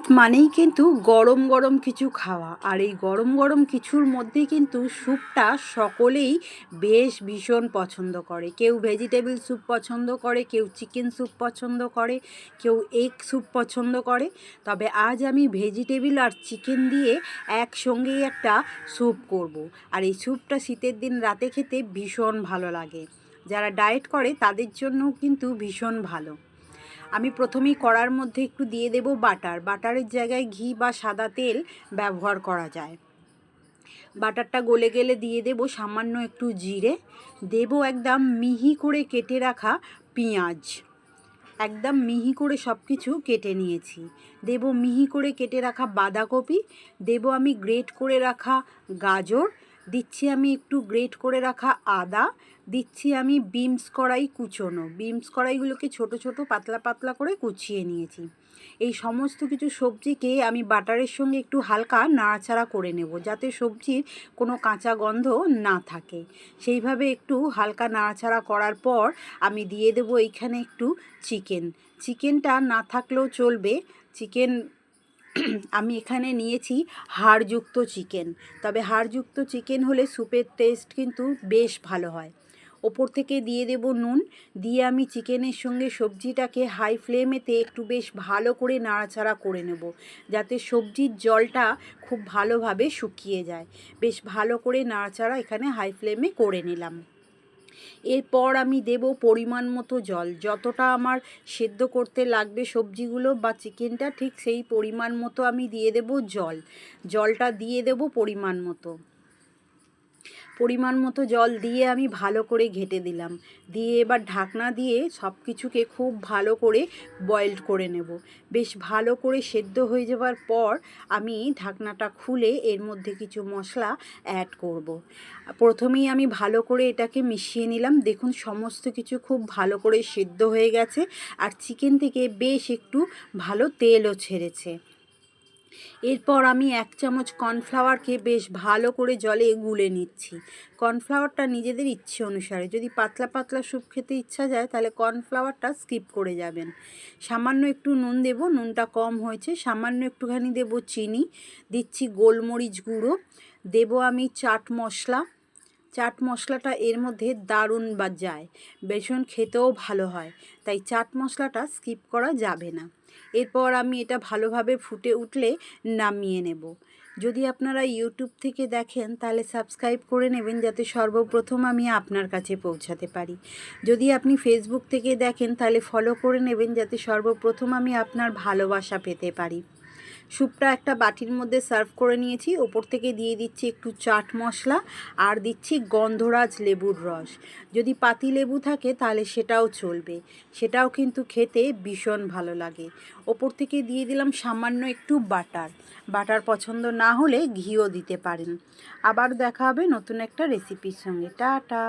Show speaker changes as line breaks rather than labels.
শীত মানেই কিন্তু গরম গরম কিছু খাওয়া, আর এই গরম গরম কিছুর মধ্যে কিন্তু স্যুপটা সকলেই বেশ ভীষণ পছন্দ করে। কেউ ভেজিটেবল স্যুপ পছন্দ করে, কেউ চিকেন স্যুপ পছন্দ করে, কেউ এগ স্যুপ পছন্দ করে। তবে আজ আমি ভেজিটেবল আর চিকেন দিয়ে একসঙ্গেই একটা স্যুপ করব। আর এই স্যুপটা শীতের দিন রাতে খেতে ভীষণ ভালো লাগে। যারা ডায়েট করে তাদের জন্যও কিন্তু ভীষণ ভালো। আমি প্রথমেই কড়ার মধ্যে একটু দিয়ে দেব বাটার। বাটারের জায়গায় ঘি বা সাদা তেল ব্যবহার করা যায়। বাটারটা গলে গেলে দিয়ে দেব সামান্য একটু জিরে, দেব একদম মিহি করে কেটে রাখা পেঁয়াজ। একদম মিহি করে সব কিছু কেটে নিয়েছি। দেব মিহি করে কেটে রাখা বাঁধাকপি, দেব আমি গ্রেট করে রাখা গাজর, দিচ্ছি আমি একটু গ্রেট করে রাখা আদা, দিচ্ছি আমি বিনস কড়াই কুচোনো। বিনস কড়াইগুলোকে ছোট ছোট পাতলা পাতলা করে কুচিয়ে নিয়েছি। এই সমস্ত কিছু সবজিকে আমি বাটারের সঙ্গে একটু হালকা নাড়াচাড়া করে নেব, যাতে সবজির কোনো কাঁচা গন্ধ না থাকে। সেইভাবে একটু হালকা নাড়াচাড়া করার পর আমি দিয়ে দেব এইখানে একটু চিকেনটা না থাকলেও চলবে। চিকেন আমি এখানে নিয়েছি হাড়যুক্ত চিকেন। তবে হাড়যুক্ত চিকেন হলে স্যুপের টেস্ট কিন্তু বেশ ভালো হয়। ওপর থেকে দিয়ে দেব নুন, দিয়ে আমি চিকেনের সঙ্গে সবজিটাকে হাই ফ্লেমেতে একটু বেশ ভালো করে নাড়াচাড়া করে নেব, যাতে সবজির জলটা খুব ভালোভাবে শুকিয়ে যায়। বেশ ভালো করে নাড়াচাড়া এখানে হাই ফ্লেমে করে নিলাম। এরপর আমি দেব পরিমাণ মতো জল। যতটা আমার সেদ্ধ করতে লাগবে সবজিগুলো বা চিকেনটা, ঠিক সেই পরিমাণ মতো আমি দিয়ে দেব জল। জলটা দিয়ে দেব পরিমাণ মতো জল দিয়ে আমি ভালো করে ঘেঁটে দিলাম। দিয়ে এবার ঢাকনা দিয়ে সব কিছুকে খুব ভালো করে বয়েলড করে নেব। বেশ ভালো করে সেদ্ধ হয়ে যাওয়ার পর আমি ঢাকনাটা খুলে এর মধ্যে কিছু মশলা অ্যাড করব। প্রথমেই আমি ভালো করে এটাকে মিশিয়ে নিলাম। দেখুন সমস্ত কিছু খুব ভালো করে সেদ্ধ হয়ে গেছে, আর চিকেন থেকে বেশ একটু ভালো তেলও ছেড়েছে। এরপর আমি 1 চামচ কর্নফ্লাওয়ারকে বেশ ভালো করে জলে গুলে নিচ্ছি। কর্নফ্লাওয়ারটা নিজেদের ইচ্ছে অনুসারে, যদি পাতলা পাতলা স্যুপ খেতে ইচ্ছা যায় তাহলে কর্নফ্লাওয়ারটা স্কিপ করে যাবেন। সামান্য একটু নুন দেব, নুনটা কম হয়েছে। সামান্য একটুখানি দেব চিনি, দিচ্ছি গোলমরিচ গুঁড়ো, দেব আমি চাট মশলা। চাট মশলাটা এর মধ্যে দারুণ যায়, ভীষণ খেতেও ভালো হয়, তাই চাট মশলাটা স্কিপ করা যাবে না। এরপর আমি এটা ভালোভাবে ফুটে উঠলে নামিয়ে নেব। যদি আপনারা ইউটিউব থেকে দেখেন তাহলে সাবস্ক্রাইব করে নেবেন, যাতে সর্বপ্রথম আমি আপনার কাছে পৌঁছাতে পারি। যদি আপনি ফেসবুক থেকে দেখেন তাহলে ফলো করে নেবেন, যাতে সর্বপ্রথম আমি আপনার ভালোবাসা পেতে পারি। স্যুপটা একটা বাটির মধ্যে সার্ভ করে নিয়েছি। ওপর থেকে দিয়ে দিচ্ছি একটু চাট মশলা, আর দিচ্ছি গন্ধরাজ লেবুর রস। যদি পাতি লেবু থাকে তাহলে সেটাও চলবে, সেটাও কিন্তু খেতে ভীষণ ভালো লাগে। ওপর থেকে দিয়ে দিলাম সামান্য একটু বাটার পছন্দ না হলে ঘিও দিতে পারেন। আবার দেখা হবে নতুন একটা রেসিপির সঙ্গে। টাটা।